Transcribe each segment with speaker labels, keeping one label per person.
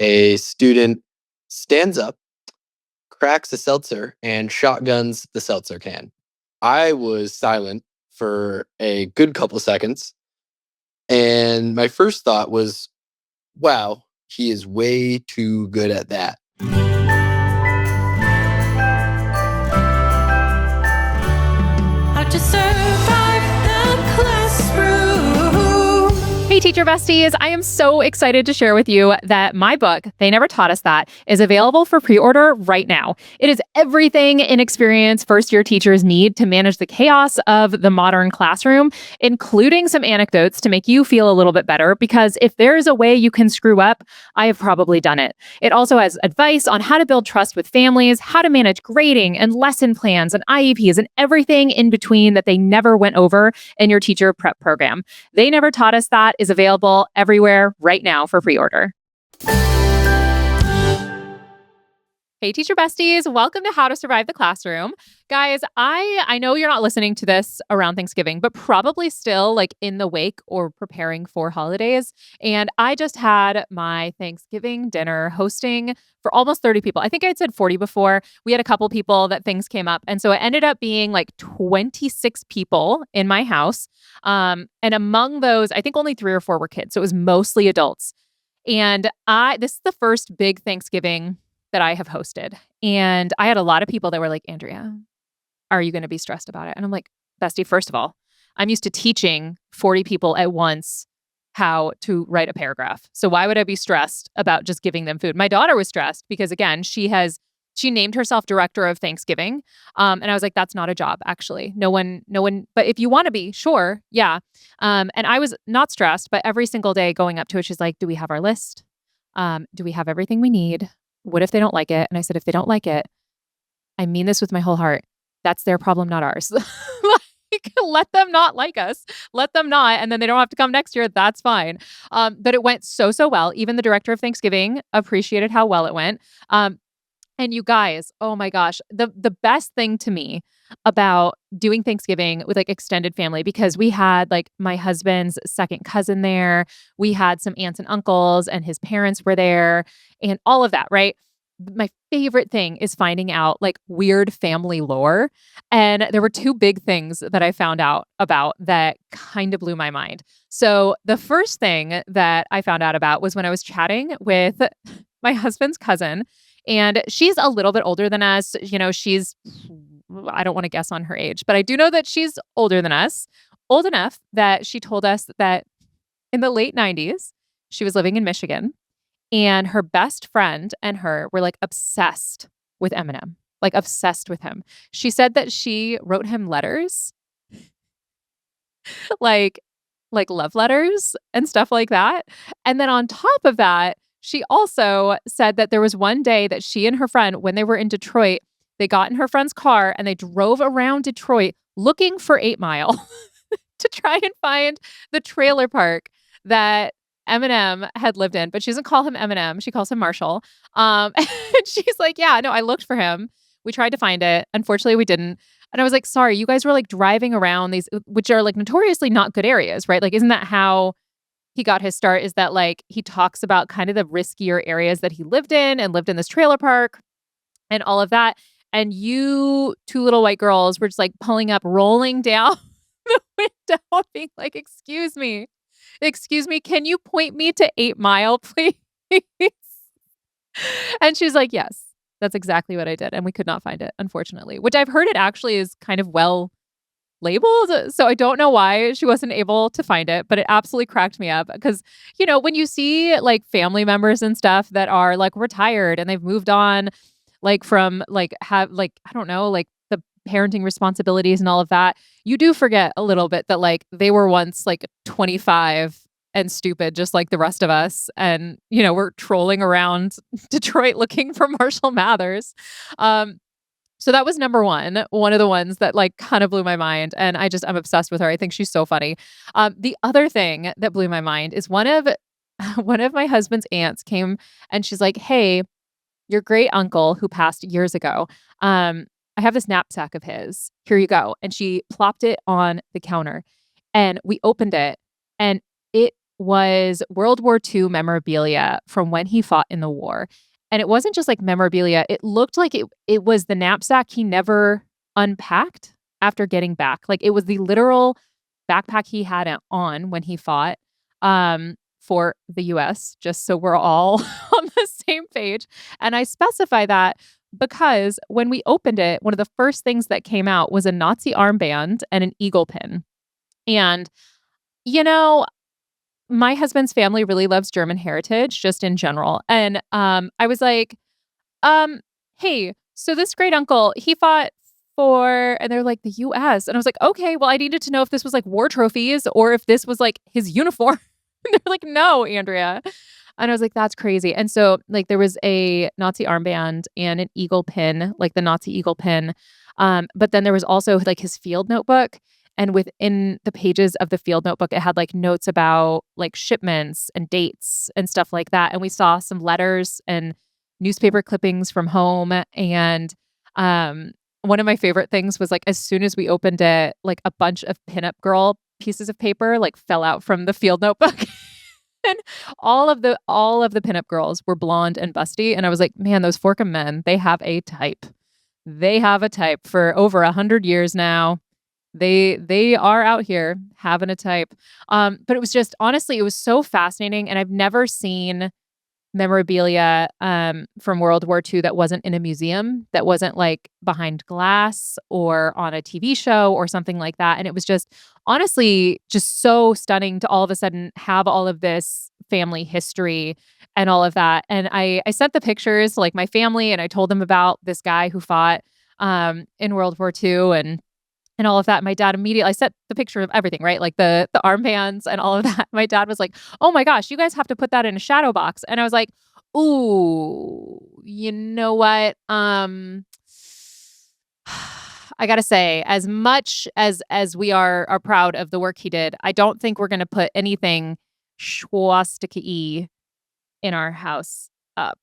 Speaker 1: A student stands up, cracks a seltzer, and shotguns the seltzer can. I was silent for a good couple seconds, and my first thought was, wow, he is way too good at that.
Speaker 2: How to survive the classroom.
Speaker 3: Hey, teacher besties. I am so excited to share with you that my book, They Never Taught Us That, is available for pre-order right now. It is everything inexperienced first-year teachers need to manage the chaos of the modern classroom, including some anecdotes to make you feel a little bit better, because if there is a way you can screw up, I have probably done it. It also has advice on how to build trust with families, how to manage grading and lesson plans and IEPs and everything in between that they never went over in your teacher prep program. They Never Taught Us That is available everywhere right now for pre-order. Hey, teacher besties. Welcome to How to Survive the Classroom. Guys, I know you're not listening to this around Thanksgiving, but probably still like in the wake or preparing for holidays. And I just had my Thanksgiving dinner hosting for almost 30 people. I think I'd said 40 before. We had a couple people that things came up. And so it ended up being like 26 people in my house. And among those, I think only 3 or 4 were kids. So it was mostly adults. And this is the first big Thanksgiving that I have hosted. And I had a lot of people that were like, Andrea, are you going to be stressed about it? And I'm like, bestie, first of all, I'm used to teaching 40 people at once how to write a paragraph. So why would I be stressed about just giving them food? My daughter was stressed because again, she named herself director of Thanksgiving. And I was like, that's not a job, actually. No one, but if you want to be, sure. Yeah. And I was not stressed, but every single day going up to it, she's like, do we have our list? Do we have everything we need? What if they don't like it? And I said, if they don't like it, I mean this with my whole heart. That's their problem, not ours. Like, let them not like us. Let them not. And then they don't have to come next year. That's fine. But it went so well. Even the director of Thanksgiving appreciated how well it went. And you guys, oh my gosh, the best thing to me about doing Thanksgiving with like extended family, because we had like my husband's second cousin there, we had some aunts and uncles and his parents were there and all of that, right? My favorite thing is finding out like weird family lore. And there were 2 big things that I found out about that kind of blew my mind. So the first thing that I found out about was when I was chatting with my husband's cousin. And she's a little bit older than us. I don't want to guess on her age, but I do know that she's older than us, old enough that she told us that in the late 90s, she was living in Michigan and her best friend and her were like obsessed with Eminem, like obsessed with him. She said that she wrote him letters, like love letters and stuff like that. And then on top of that, she also said that there was one day that she and her friend, when they were in Detroit, they got in her friend's car and they drove around Detroit looking for 8 Mile to try and find the trailer park that Eminem had lived in. But she doesn't call him Eminem. She calls him Marshall. And she's like, yeah, no, I looked for him. We tried to find it. Unfortunately, we didn't. And I was like, sorry, you guys were like driving around these, which are like notoriously not good areas, right? Like, isn't that how he got his start? Is that like he talks about kind of the riskier areas that he lived in and lived in this trailer park and all of that. And you 2 little white girls were just like pulling up, rolling down the window, being like, excuse me, can you point me to 8 Mile, please? And she's like, yes, that's exactly what I did. And we could not find it, unfortunately, which I've heard it actually is kind of well labeled. So I don't know why she wasn't able to find it, but it absolutely cracked me up because, when you see like family members and stuff that are like retired and they've moved on, like from like have like, I don't know, like the parenting responsibilities and all of that, you do forget a little bit that like they were once like 25 and stupid, just like the rest of us. And, we're trolling around Detroit looking for Marshall Mathers. So that was number one of the ones that like kind of blew my mind. And I'm obsessed with her. I think she's so funny. The other thing that blew my mind is one of my husband's aunts came and she's like, hey, your great uncle who passed years ago, I have this knapsack of his. Here you go. And she plopped it on the counter and we opened it and it was World War II memorabilia from when he fought in the war. And it wasn't just like memorabilia. It looked like it was the knapsack he never unpacked after getting back. Like it was the literal backpack he had on when he fought for the US, just so we're all on the same page. And I specify that because when we opened it, one of the first things that came out was a Nazi armband and an eagle pin. And, you know, my husband's family really loves German heritage just in general. And I was like, um, hey, so this great uncle, he fought for, and they're like, the US. And I was like, okay, well, I needed to know if this was like war trophies or if this was like his uniform. And they're like, no, Andrea. And I was like, that's crazy. And so, like, there was a Nazi armband and an eagle pin, like the Nazi eagle pin. But then there was also like his field notebook. And within the pages of the field notebook, it had like notes about like shipments and dates and stuff like that. And we saw some letters and newspaper clippings from home. And one of my favorite things was like as soon as we opened it, like a bunch of pinup girl pieces of paper like fell out from the field notebook. And all of the pinup girls were blonde and busty. And I was like, man, those Forkham men, they have a type. They have a type for over 100 years now. They are out here having a type. But it was just honestly, it was so fascinating. And I've never seen memorabilia from World War II that wasn't in a museum, that wasn't like behind glass or on a TV show or something like that. And it was just honestly just so stunning to all of a sudden have all of this family history and all of that. And I sent the pictures to like my family and I told them about this guy who fought in World War II and all of that. My dad immediately, I sent the picture of everything, right? Like the armbands and all of that. My dad was like, oh my gosh, you guys have to put that in a shadow box. And I was like, ooh, you know what? I gotta say, as much as we are proud of the work he did, I don't think we're gonna put anything swastika-y in our house up.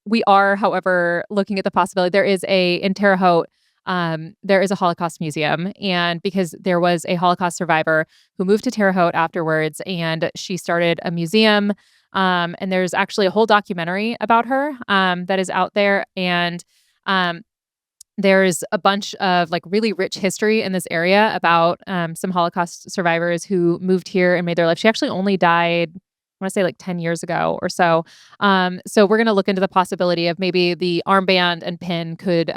Speaker 3: We are, however, looking at the possibility. There is in Terre Haute, there is a Holocaust museum, and because there was a Holocaust survivor who moved to Terre Haute afterwards, and she started a museum, and there's actually a whole documentary about her that is out there, and there's a bunch of like really rich history in this area about some Holocaust survivors who moved here and made their life. She actually only died, I want to say like 10 years ago or so. So we're going to look into the possibility of maybe the armband and pin could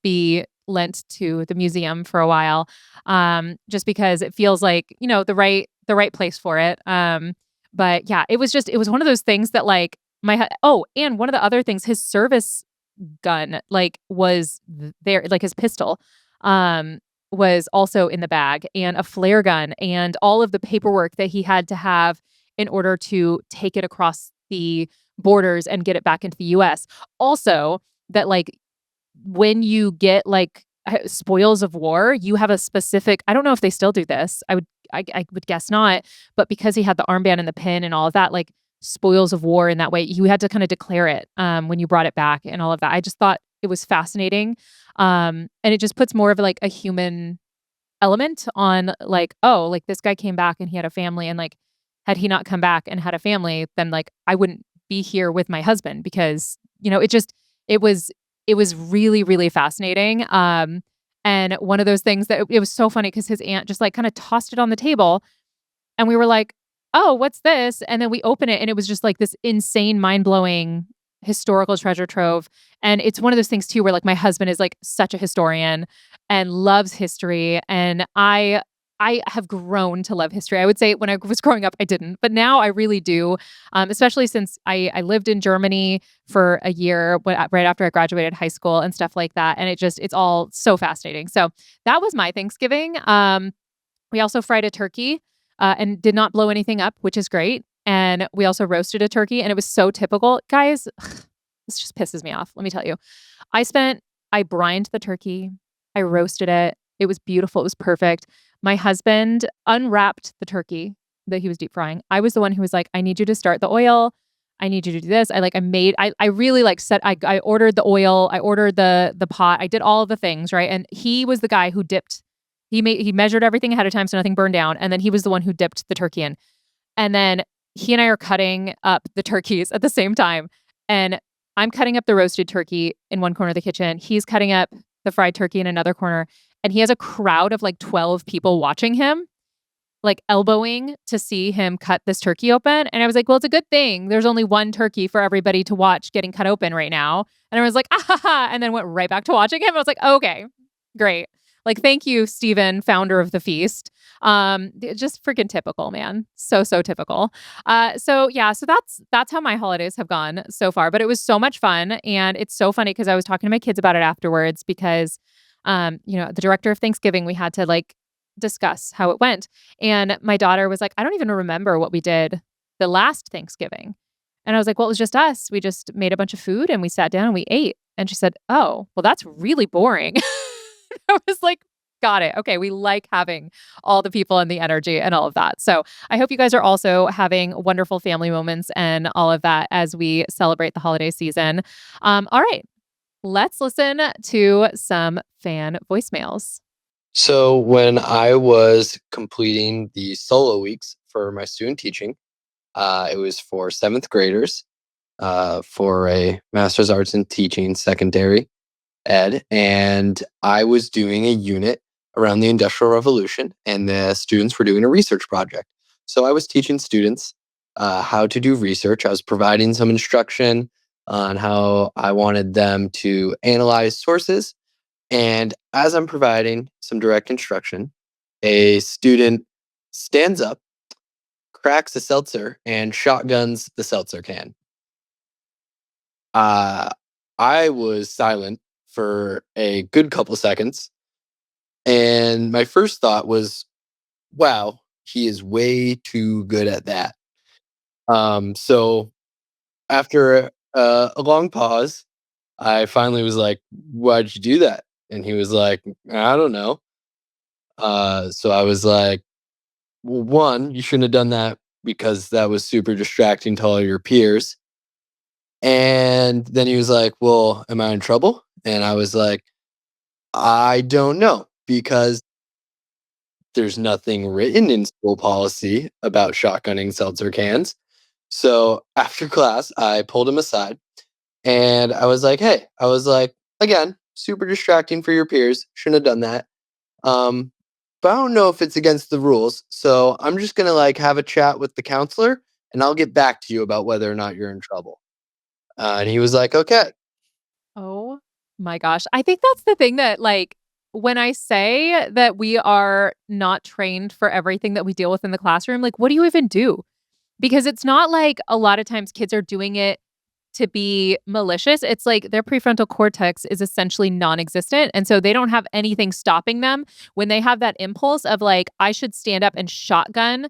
Speaker 3: be lent to the museum for a while, just because it feels like, the right place for it. But yeah, it was one of those things that like and one of the other things, his service gun like was there, like his pistol was also in the bag, and a flare gun, and all of the paperwork that he had to have in order to take it across the borders and get it back into the US. Also, that like when you get like spoils of war, you have a specific, I don't know if they still do this. I would guess not, but because he had the armband and the pin and all of that, like spoils of war in that way, you had to kind of declare it when you brought it back and all of that. I just thought it was fascinating. And it just puts more of like a human element on like, oh, like this guy came back and he had a family, and like had he not come back and had a family, then like I wouldn't be here with my husband, because it was really, really fascinating. And one of those things that it was so funny because his aunt just like kind of tossed it on the table, and we were like, oh, what's this? And then we open it and it was just like this insane, mind-blowing historical treasure trove. And it's one of those things too where like my husband is like such a historian and loves history, and I have grown to love history. I would say when I was growing up, I didn't, but now I really do, especially since I lived in Germany for a year right after I graduated high school and stuff like that. And it's all so fascinating. So that was my Thanksgiving. We also fried a turkey and did not blow anything up, which is great. And we also roasted a turkey, and it was so typical. Guys, this just pisses me off. Let me tell you. I brined the turkey. I roasted it. It was beautiful. It was perfect. My husband unwrapped the turkey that he was deep frying. I was the one who was like, I need you to start the oil. I need you to do this. I really like said, I ordered the oil. I ordered the pot. I did all of the things, right? And he was the guy who dipped. He measured everything ahead of time so nothing burned down. And then he was the one who dipped the turkey in. And then he and I are cutting up the turkeys at the same time. And I'm cutting up the roasted turkey in one corner of the kitchen. He's cutting up the fried turkey in another corner. And he has a crowd of like 12 people watching him, like elbowing to see him cut this turkey open. And I was like, well, it's a good thing. There's only one turkey for everybody to watch getting cut open right now. And I was like, ah, ha, ha, and then went right back to watching him. I was like, okay, great. Like, thank you, Steven, founder of the feast. Just freaking typical, man. So typical. So that's how my holidays have gone so far. But it was so much fun. And it's so funny because I was talking to my kids about it afterwards because the director of Thanksgiving, we had to like discuss how it went. And my daughter was like, I don't even remember what we did the last Thanksgiving. And I was like, well, it was just us. We just made a bunch of food and we sat down and we ate. And she said, oh, well, that's really boring. I was like, got it. Okay. We like having all the people and the energy and all of that. So I hope you guys are also having wonderful family moments and all of that as we celebrate the holiday season. All right. Let's listen to some fan voicemails.
Speaker 1: So when I was completing the solo weeks for my student teaching, it was for seventh graders for a master's arts in teaching secondary ed, and I was doing a unit around the Industrial Revolution, and the students were doing a research project. So I was teaching students how to do research. I was providing some instruction on how I wanted them to analyze sources. And as I'm providing some direct instruction, a student stands up, cracks a seltzer, and shotguns the seltzer can. Uh, I was silent for a good couple seconds. And my first thought was, wow, he is way too good at that. So after a long pause, I finally was like, why'd you do that? And he was like, I don't know. So I was like, well, one, you shouldn't have done that because that was super distracting to all your peers. And then he was like, well, am I in trouble? And I was like, I don't know because there's nothing written in school policy about shotgunning seltzer cans. So after class, I pulled him aside and I was like, hey, again, super distracting for your peers. Shouldn't have done that. Um, but I don't know if it's against the rules. So I'm just going to like have a chat with the counselor and I'll get back to you about whether or not you're in trouble. And he was like, okay.
Speaker 3: Oh my gosh. I think that's the thing that, like, when I say that we are not trained for everything that we deal with in the classroom, like, what do you even do? Because it's not like a lot of times kids are doing it to be malicious. It's like their prefrontal cortex is essentially non-existent. And so they don't have anything stopping them when they have that impulse of like, I should stand up and shotgun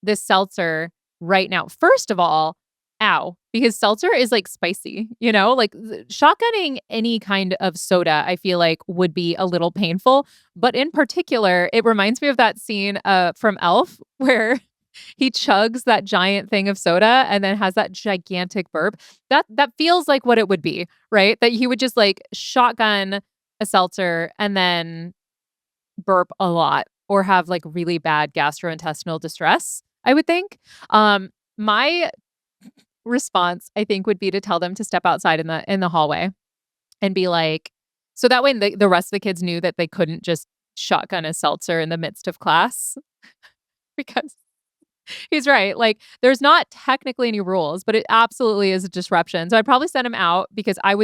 Speaker 3: this seltzer right now. First of all, ow, because seltzer is like spicy, like shotgunning any kind of soda, I feel like would be a little painful. But in particular, it reminds me of that scene from Elf where he chugs that giant thing of soda and then has that gigantic burp. That feels like what it would be, right? That he would just like shotgun a seltzer and then burp a lot or have like really bad gastrointestinal distress, I would think. My response, I think, would be to tell them to step outside in the hallway and be like, so that way the rest of the kids knew that they couldn't just shotgun a seltzer in the midst of class because he's right. Like, there's not technically any rules, but it absolutely is a disruption. So I'd probably send him out because I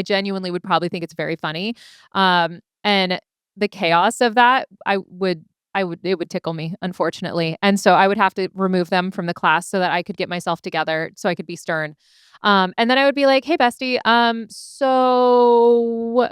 Speaker 3: genuinely would probably think it's very funny. And the chaos of that, it would tickle me, unfortunately. And so I would have to remove them from the class so that I could get myself together so I could be stern. And then I would be like, hey, bestie, so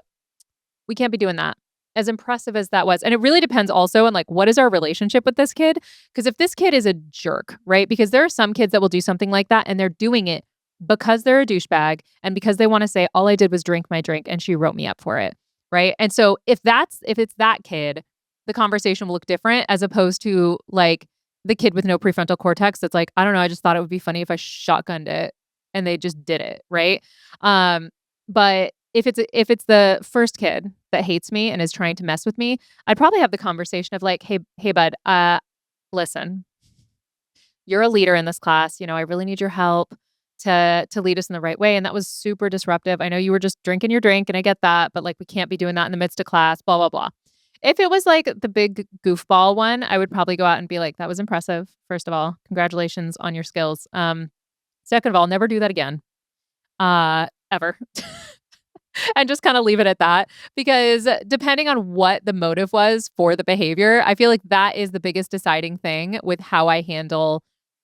Speaker 3: we can't be doing that. As impressive as that was. And it really depends also on like, what is our relationship with this kid? Because if this kid is a jerk, right? Because there are some kids that will do something like that and they're doing it because they're a douchebag and because they want to say, all I did was drink my drink and she wrote me up for it. Right. And so if it's that kid, the conversation will look different as opposed to like the kid with no prefrontal cortex that's like, I don't know, I just thought it would be funny if I shotgunned it and they just did it. Right. But if it's the first kid that hates me and is trying to mess with me, I'd probably have the conversation of like, hey bud, listen, you're a leader in this class. I really need your help to lead us in the right way. And that was super disruptive. I know you were just drinking your drink and I get that, but like we can't be doing that in the midst of class, blah, blah, blah. If it was like the big goofball one, I would probably go out and be like, that was impressive. First of all, congratulations on your skills. Second of all, never do that again. Ever. And just kind of leave it at that because depending on what the motive was for the behavior, I feel like that is the biggest deciding thing with how I handle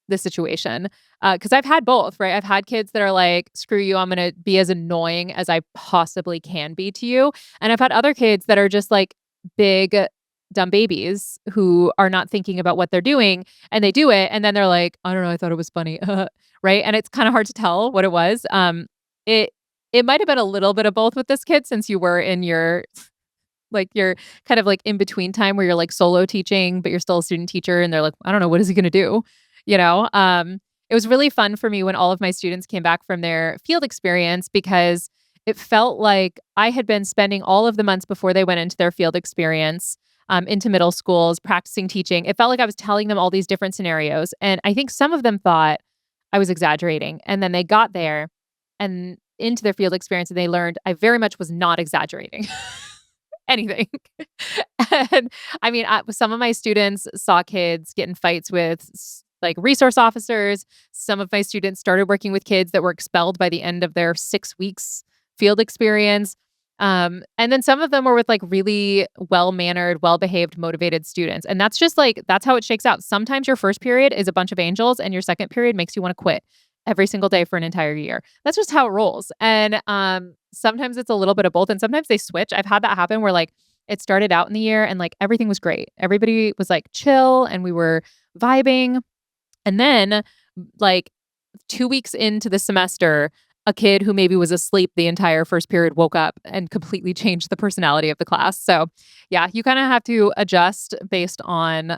Speaker 3: the situation. Because I've had both, right? I've had kids that are like, screw you, I'm going to be as annoying as I possibly can be to you. And I've had other kids that are just like big, dumb babies who are not thinking about what they're doing and they do it. And then they're like, I don't know, I thought it was funny. Right. And it's kind of hard to tell what it was. It it might have been a little bit of both with this kid since you were in your kind of like in between time where you're like solo teaching, but you're still a student teacher and they're like, I don't know, what is he going to do? You know? It was really fun for me when all of my students came back from their field experience because it felt like I had been spending all of the months before they went into their field experience into middle schools, practicing teaching. It felt like I was telling them all these different scenarios. And I think some of them thought I was exaggerating. And then they got there and into their field experience and they learned I very much was not exaggerating anything. And I mean, some of my students saw kids get in fights with like resource officers. Some of my students started working with kids that were expelled by the end of their 6 weeks field experience. And then some of them were with like really well-mannered, well-behaved, motivated students. And that's just like, that's how it shakes out. Sometimes your first period is a bunch of angels and your second period makes you want to quit every single day for an entire year. That's just how it rolls. And sometimes it's a little bit of both and sometimes they switch. I've had that happen where like it started out in the year and like everything was great. Everybody was like chill and we were vibing. And then like 2 weeks into the semester, a kid who maybe was asleep the entire first period woke up and completely changed the personality of the class. So yeah, you kind of have to adjust based on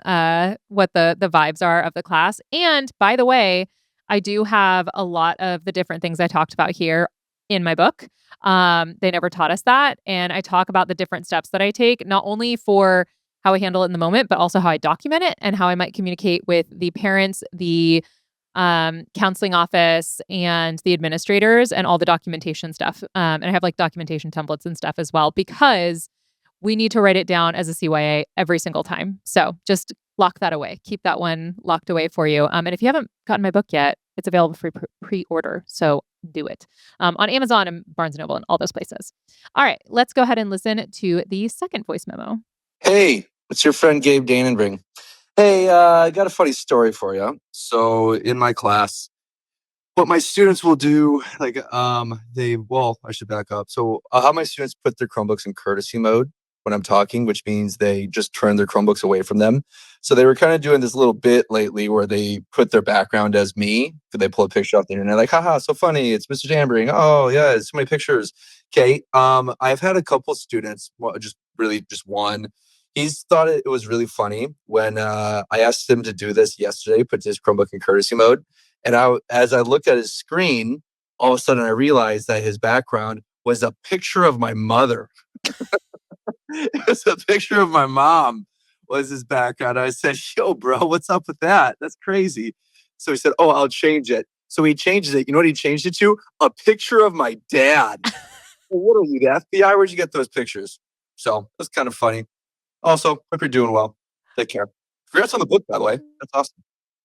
Speaker 3: what the vibes are of the class. And by the way, I do have a lot of the different things I talked about here in my book. They never taught us that. And I talk about the different steps that I take, not only for how I handle it in the moment, but also how I document it and how I might communicate with the parents, the counseling office, and the administrators, and all the documentation stuff. And I have like documentation templates and stuff as well, because we need to write it down as a CYA every single time. So just lock that away. Keep that one locked away for you. And if you haven't gotten my book yet, it's available for pre-order. So do it on Amazon and Barnes & Noble and all those places. All right, let's go ahead and listen to the second voice memo.
Speaker 4: Hey, it's your friend Gabe Danenbring. Hey, I got a funny story for you. So in my class, what my students will do, like, I should back up. So how my students put their Chromebooks in courtesy mode when I'm talking, which means they just turn their Chromebooks away from them. So they were kind of doing this little bit lately where they put their background as me. They pull a picture off the internet, like, haha, so funny. It's Mr. Danbring. Oh, yeah, so many pictures. Okay. I've had a couple students, just one. He's thought it was really funny when I asked him to do this yesterday, put his Chromebook in courtesy mode. And as I looked at his screen, all of a sudden I realized that his background was a picture of my mother. It was a picture of my mom was his background. I said, yo, bro, what's up with that? That's crazy. So he said, oh, I'll change it. So he changed it. You know what he changed it to? A picture of my dad. Well, what are you, the FBI? Where'd you get those pictures? So that's kind of funny. Also, hope you're doing well. Take care. Congrats on the book, by the way. That's awesome.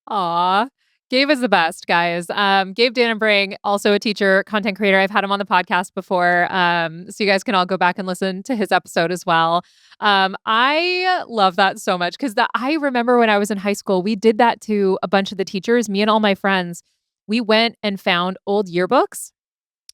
Speaker 3: Aw. Gabe is the best, guys. Gabe Danenbring, also a teacher, content creator. I've had him on the podcast before. So you guys can all go back and listen to his episode as well. I love that so much because I remember when I was in high school, we did that to a bunch of the teachers, me and all my friends. We went and found old yearbooks.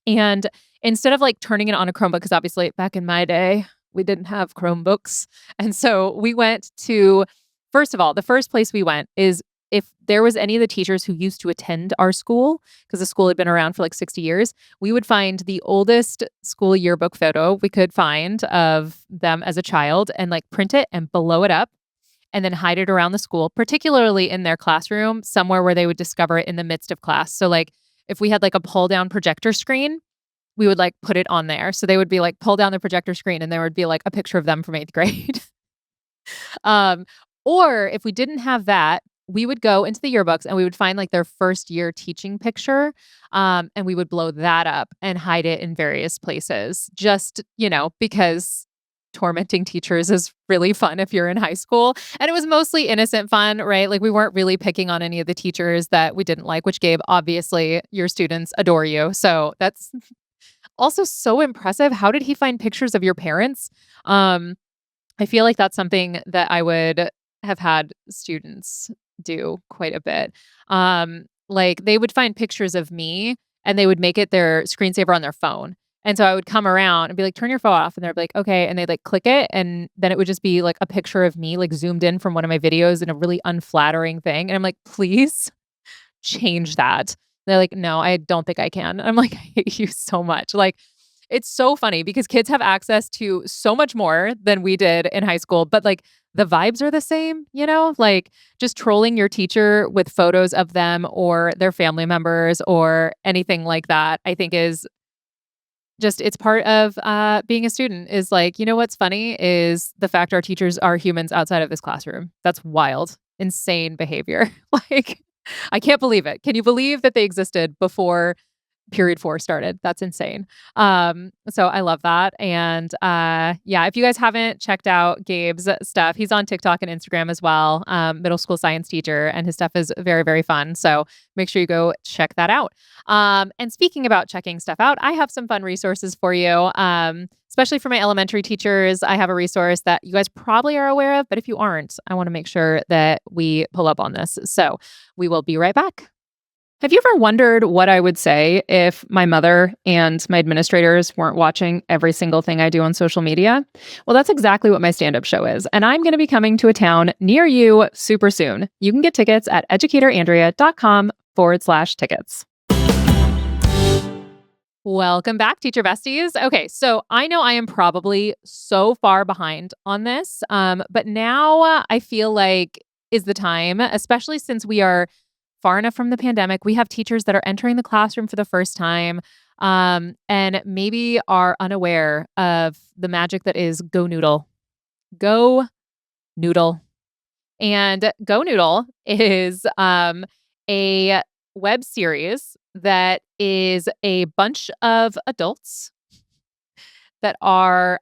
Speaker 3: And instead of like turning it on a Chromebook, because obviously back in my day, we didn't have Chromebooks. And so we went to, first of all, the first place we went is if there was any of the teachers who used to attend our school, because the school had been around for like 60 years, we would find the oldest school yearbook photo we could find of them as a child and like print it and blow it up and then hide it around the school, particularly in their classroom, somewhere where they would discover it in the midst of class. So like if we had like a pull down projector screen, we would like put it on there. So they would be like pull down the projector screen and there would be like a picture of them from 8th grade. Or if we didn't have that, we would go into the yearbooks and we would find like their first year teaching picture. And we would blow that up and hide it in various places just, because tormenting teachers is really fun if you're in high school. And it was mostly innocent fun, right? Like we weren't really picking on any of the teachers that we didn't like, which Gabe, obviously your students adore you. So that's also so impressive. How did he find pictures of your parents? I feel like that's something that I would have had students do quite a bit. Like they would find pictures of me and they would make it their screensaver on their phone. And so I would come around and be like, turn your phone off. And they'd be like, okay. And they'd like click it. And then it would just be like a picture of me, like zoomed in from one of my videos in a really unflattering thing. And I'm like, please change that. They're like, no, I don't think I can. I'm like, I hate you so much. Like, it's so funny because kids have access to so much more than we did in high school, but like the vibes are the same, like just trolling your teacher with photos of them or their family members or anything like that, I think is just, it's part of being a student is like, what's funny is the fact our teachers are humans outside of this classroom. That's wild, insane behavior. Like, I can't believe it. Can you believe that they existed before period 4 started? That's insane. So I love that. And yeah, if you guys haven't checked out Gabe's stuff, he's on TikTok and Instagram as well. Middle school science teacher, and his stuff is very, very fun. So make sure you go check that out. And speaking about checking stuff out, I have some fun resources for you. Especially for my elementary teachers, I have a resource that you guys probably are aware of, but if you aren't, I want to make sure that we pull up on this. So we will be right back. Have you ever wondered what I would say if my mother and my administrators weren't watching every single thing I do on social media? Well, that's exactly what my stand-up show is, and I'm going to be coming to a town near you super soon. You can get tickets at educatorandrea.com/tickets. Welcome back, teacher besties. Okay, so I know I am probably so far behind on this, but now I feel like is the time, especially since we are far enough from the pandemic. We have teachers that are entering the classroom for the first time, and maybe are unaware of the magic that is GoNoodle. GoNoodle. And GoNoodle is a web series that is a bunch of adults that are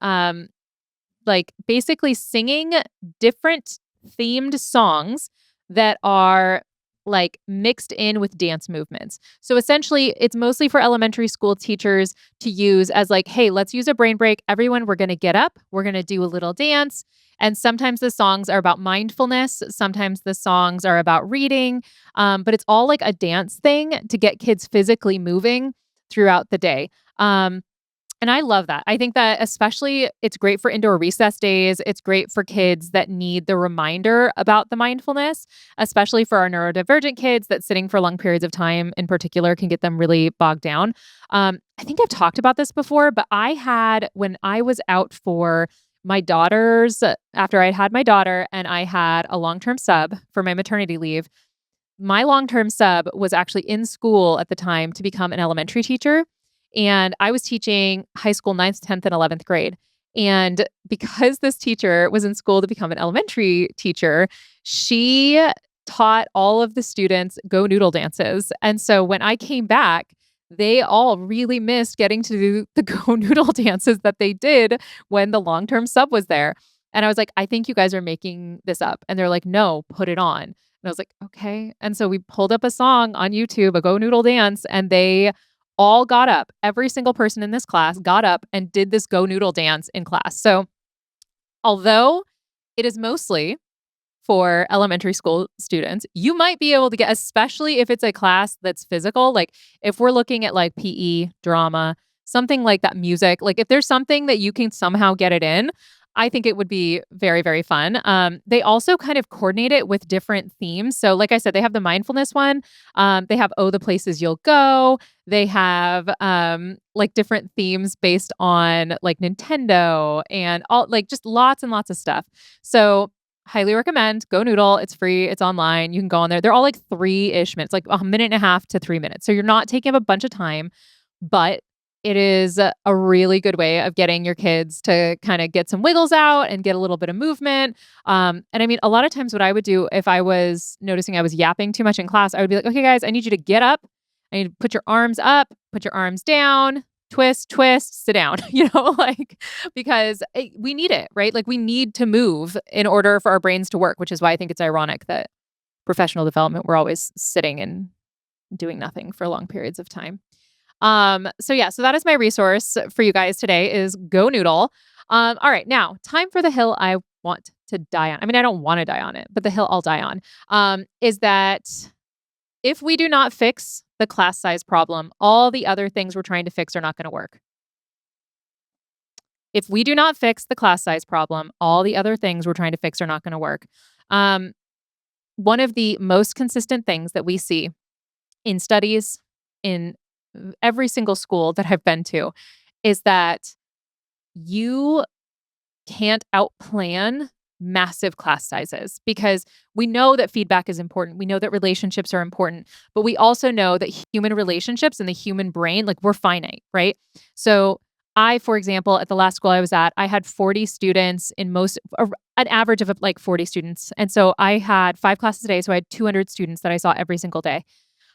Speaker 3: like basically singing different themed songs that are like mixed in with dance movements. So essentially, it's mostly for elementary school teachers to use as like, hey, let's use a brain break. Everyone, we're going to get up. We're going to do a little dance. And sometimes the songs are about mindfulness. Sometimes the songs are about reading. But it's all like a dance thing to get kids physically moving throughout the day. And I love that. I think that especially it's great for indoor recess days. It's great for kids that need the reminder about the mindfulness, especially for our neurodivergent kids that sitting for long periods of time in particular can get them really bogged down. I think I've talked about this before, but when I was out for my daughter's, after I had my daughter and I had a long-term sub for my maternity leave, my long-term sub was actually in school at the time to become an elementary teacher. And I was teaching high school 9th, 10th, and 11th grade. And because this teacher was in school to become an elementary teacher, she taught all of the students GoNoodle dances. And so when I came back, they all really missed getting to do the GoNoodle dances that they did when the long-term sub was there. And I was like, I think you guys are making this up. And they're like, no, put it on. And I was like, okay. And so we pulled up a song on YouTube, a GoNoodle dance, and they all got up. Every single person in this class got up and did this GoNoodle dance in class. So although it is mostly for elementary school students, you might be able to get, especially if it's a class that's physical, like if we're looking at like PE, drama, something like that, music, like if there's something that you can somehow get it in, I think it would be very, very fun. They also kind of coordinate it with different themes. So like I said, they have the mindfulness one. They have, oh, the places you'll go. They have like different themes based on like Nintendo and all, like just lots and lots of stuff. So highly recommend GoNoodle. It's free. It's online. You can go on there. They're all like 3-ish minutes, like 1.5 to 3 minutes. So you're not taking up a bunch of time, but it is a really good way of getting your kids to kind of get some wiggles out and get a little bit of movement. And I mean, a lot of times what I would do if I was noticing I was yapping too much in class, I would be like, okay, guys, I need you to get up. I need to put your arms up, put your arms down, twist, twist, sit down, like, because we need it, right? Like we need to move in order for our brains to work, which is why I think it's ironic that professional development, we're always sitting and doing nothing for long periods of time. So that is my resource for you guys today is GoNoodle. All right, now time for the hill I want to die on. I mean, I don't want to die on it, but the hill I'll die on is that if we do not fix the class size problem, all the other things we're trying to fix are not going to work. If we do not fix the class size problem, all the other things we're trying to fix are not going to work. One of the most consistent things that we see in studies in every single school that I've been to is that you can't outplan massive class sizes because we know that feedback is important. We know that relationships are important, but we also know that human relationships and the human brain, like we're finite, right? So for example, at the last school I was at, I had 40 students an average of like 40 students. And so I had 5 classes a day. So I had 200 students that I saw every single day.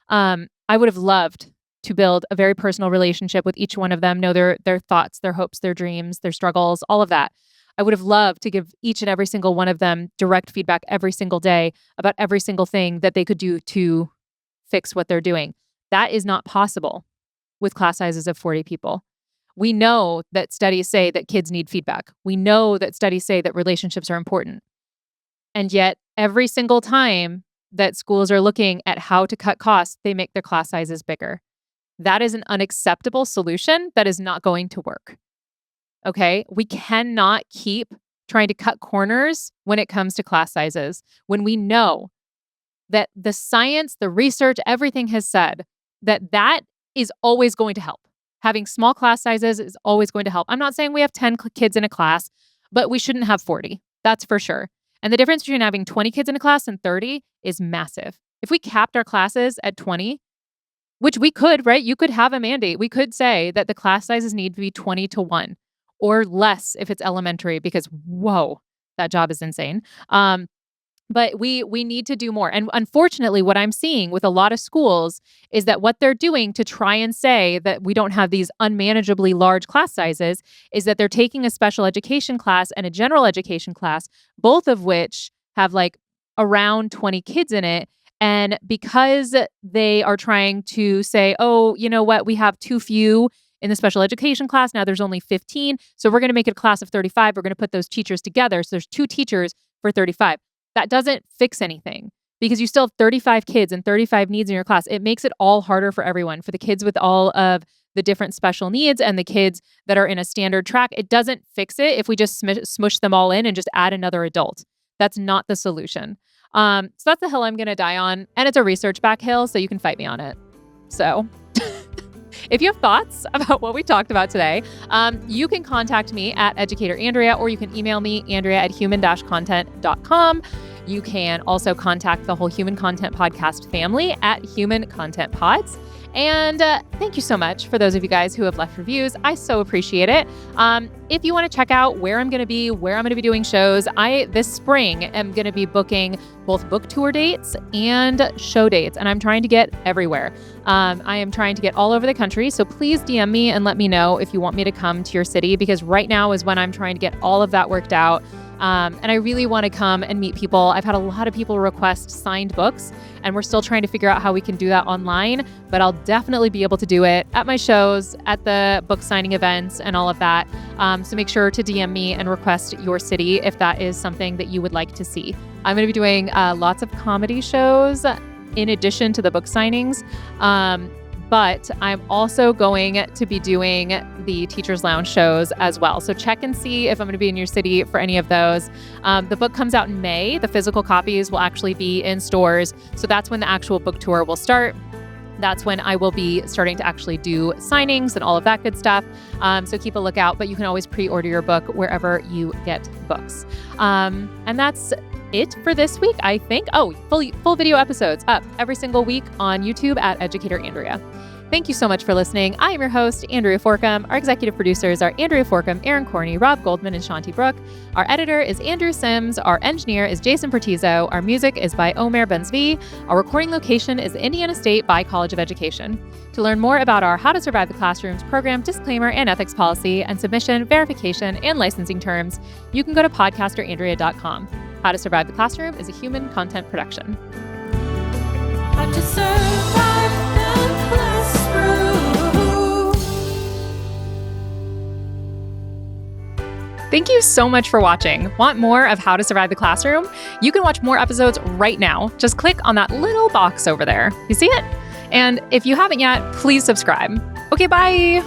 Speaker 3: I would have loved to build a very personal relationship with each one of them, know their thoughts, their hopes, their dreams, their struggles, all of that. I would have loved to give each and every single one of them direct feedback every single day about every single thing that they could do to fix what they're doing. That is not possible with class sizes of 40 people. We know that studies say that kids need feedback. We know that studies say that relationships are important. And yet, every single time that schools are looking at how to cut costs, they make their class sizes bigger. That is an unacceptable solution that is not going to work. Okay? We cannot keep trying to cut corners when it comes to class sizes when we know that the science, the research, everything has said that is always going to help. Having small class sizes is always going to help. I'm not saying we have 10 kids in a class, but we shouldn't have 40. That's for sure. And the difference between having 20 kids in a class and 30 is massive. If we capped our classes at 20, which we could, right? You could have a mandate. We could say that the class sizes need to be 20-1 or less if it's elementary because, whoa, that job is insane. But we need to do more. And unfortunately, what I'm seeing with a lot of schools is that what they're doing to try and say that we don't have these unmanageably large class sizes is that they're taking a special education class and a general education class, both of which have like around 20 kids in it. And because they are trying to say, oh, you know what, we have too few in the special education class. Now there's only 15. So we're going to make it a class of 35. We're going to put those teachers together. So there's 2 teachers for 35. That doesn't fix anything because you still have 35 kids and 35 needs in your class. It makes it all harder for everyone, for the kids with all of the different special needs and the kids that are in a standard track. It doesn't fix it if we just smush them all in and just add another adult. That's not the solution. So that's the hill I'm going to die on. And it's a research back hill, so you can fight me on it. So if you have thoughts about what we talked about today, you can contact me at Educator Andrea, or you can email me, andrea@human-content.com. You can also contact the whole Human Content Podcast family at Human Content Pods. And thank you so much for those of you guys who have left reviews. I so appreciate it. If you want to check out where I'm going to be, where I'm going to be doing shows, this spring am going to be booking both book tour dates and show dates. And I'm trying to get everywhere. I am trying to get all over the country. So please DM me and let me know if you want me to come to your city, because right now is when I'm trying to get all of that worked out. And I really want to come and meet people. I've had a lot of people request signed books, and we're still trying to figure out how we can do that online, but I'll definitely be able to do it at my shows, at the book signing events, and all of that. So make sure to DM me and request your city if that is something that you would like to see. I'm going to be doing lots of comedy shows in addition to the book signings. But I'm also going to be doing the Teachers Lounge shows as well. So check and see if I'm going to be in your city for any of those. The book comes out in May. The physical copies will actually be in stores. So that's when the actual book tour will start. That's when I will be starting to actually do signings and all of that good stuff. So keep a lookout, but you can always pre-order your book wherever you get books. And that's it for this week, I think. Oh, full video episodes up every single week on YouTube at Educator Andrea. Thank you so much for listening. I am your host, Andrea Forcum. Our executive producers are Andrea Forcum, Aaron Corney, Rob Goldman, and Shanti Brooke. Our editor is Andrew Sims. Our engineer is Jason Pertizo. Our music is by Omer Benzvi. Our recording location is the Indiana State by College of Education. To learn more about our How to Survive the Classroom's program disclaimer and ethics policy and submission, verification, and licensing terms, you can go to podcasterandrea.com. How to Survive the Classroom is a human content production.
Speaker 2: How to survive the classroom.
Speaker 3: Thank you so much for watching. Want more of How to Survive the Classroom? You can watch more episodes right now. Just click on that little box over there. You see it? And if you haven't yet, please subscribe. Okay, bye.